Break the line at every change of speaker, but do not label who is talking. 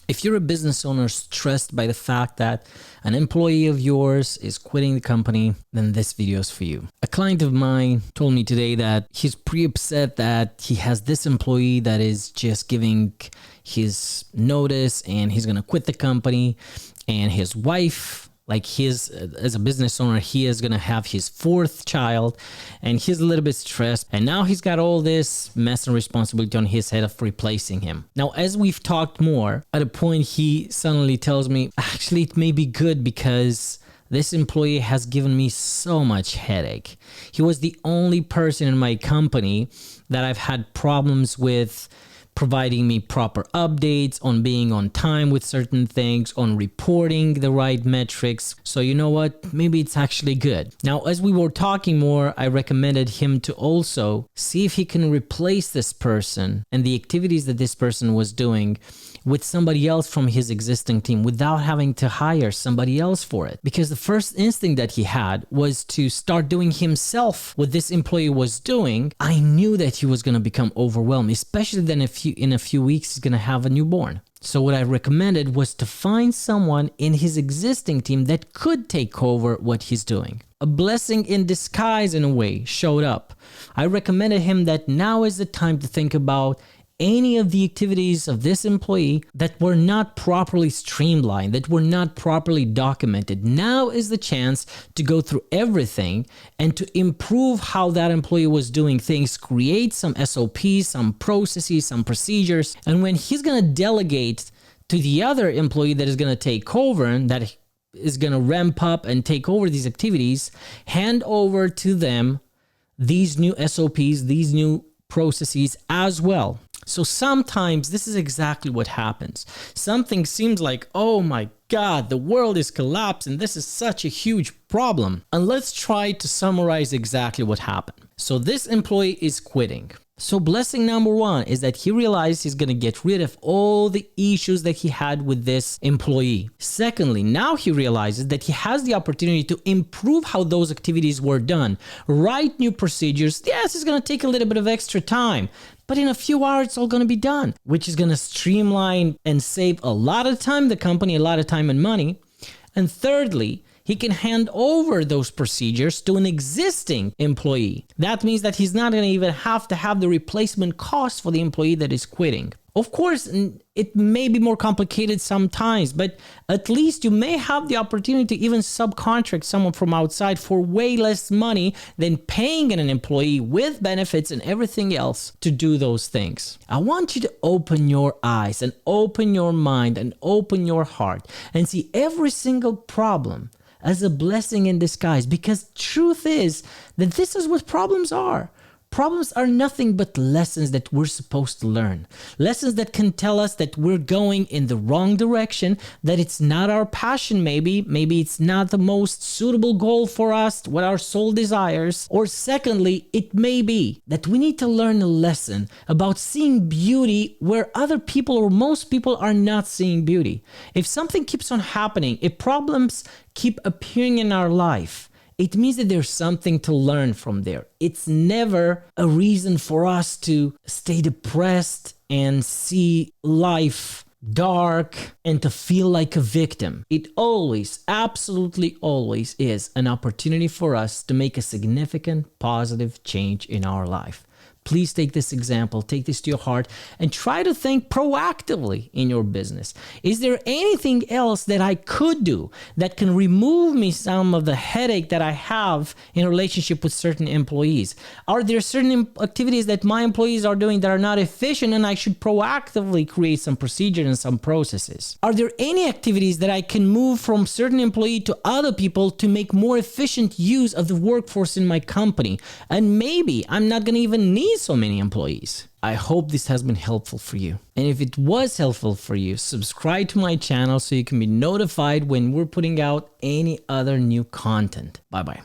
If you're a business owner stressed by the fact that an employee of yours is quitting the company, then this video is for you. A client of mine told me today that he's pretty upset that he has this employee that is just giving his notice and he's going to quit the company, and his wife, as a business owner, he is going to have his 4th child, and he's a little bit stressed, and now he's got all this mess and responsibility on his head of replacing him. Now, as we've talked more, at a point he suddenly tells me, actually it may be good because this employee has given me so much headache. He was the only person in my company that I've had problems with providing me proper updates, on being on time with certain things, on reporting the right metrics. So you know what? Maybe it's actually good. Now, as we were talking more, I recommended him to also see if he can replace this person and the activities that this person was doing with somebody else from his existing team without having to hire somebody else for it. Because the first instinct that he had was to start doing himself what this employee was doing. I knew that he was going to become overwhelmed, especially then in a few weeks he's going to have a newborn. So what I recommended was to find someone in his existing team that could take over what he's doing. A blessing in disguise, in a way, showed up. I recommended him that now is the time to think about any of the activities of this employee that were not properly streamlined, that were not properly documented. Now is the chance to go through everything and to improve how that employee was doing things, create some SOPs, some processes, some procedures. And when he's going to delegate to the other employee that is going to take over and that is going to ramp up and take over these activities, hand over to them these new SOPs, these new processes as well. So sometimes this is exactly what happens. Something seems like, oh my God, the world is collapsing. This is such a huge problem. And let's try to summarize exactly what happened. So this employee is quitting. So blessing number 1 is that he realized he's going to get rid of all the issues that he had with this employee. Secondly, now he realizes that he has the opportunity to improve how those activities were done. Write new procedures. Yes, it's going to take a little bit of extra time, but in a few hours, it's all going to be done, which is going to streamline and save a lot of time, the company, a lot of time and money. And thirdly, he can hand over those procedures to an existing employee. That means that he's not going to even have to have the replacement cost for the employee that is quitting. Of course, it may be more complicated sometimes, but at least you may have the opportunity to even subcontract someone from outside for way less money than paying an employee with benefits and everything else to do those things. I want you to open your eyes and open your mind and open your heart and see every single problem as a blessing in disguise, because truth is that this is what problems are. Problems are nothing but lessons that we're supposed to learn. Lessons that can tell us that we're going in the wrong direction, that it's not our passion maybe it's not the most suitable goal for us, what our soul desires. Or secondly, it may be that we need to learn a lesson about seeing beauty where other people or most people are not seeing beauty. If something keeps on happening, if problems keep appearing in our life, it means that there's something to learn from there. It's never a reason for us to stay depressed and see life dark and to feel like a victim. It always, absolutely always is an opportunity for us to make a significant positive change in our life. Please take this example, take this to your heart, and try to think proactively in your business. Is there anything else that I could do that can remove me some of the headache that I have in a relationship with certain employees? Are there certain activities that my employees are doing that are not efficient and I should proactively create some procedures and some processes? Are there any activities that I can move from certain employee to other people to make more efficient use of the workforce in my company? And maybe I'm not going to even need so many employees. I hope this has been helpful for you. And if it was helpful for you, subscribe to my channel so you can be notified when we're putting out any other new content. Bye-bye.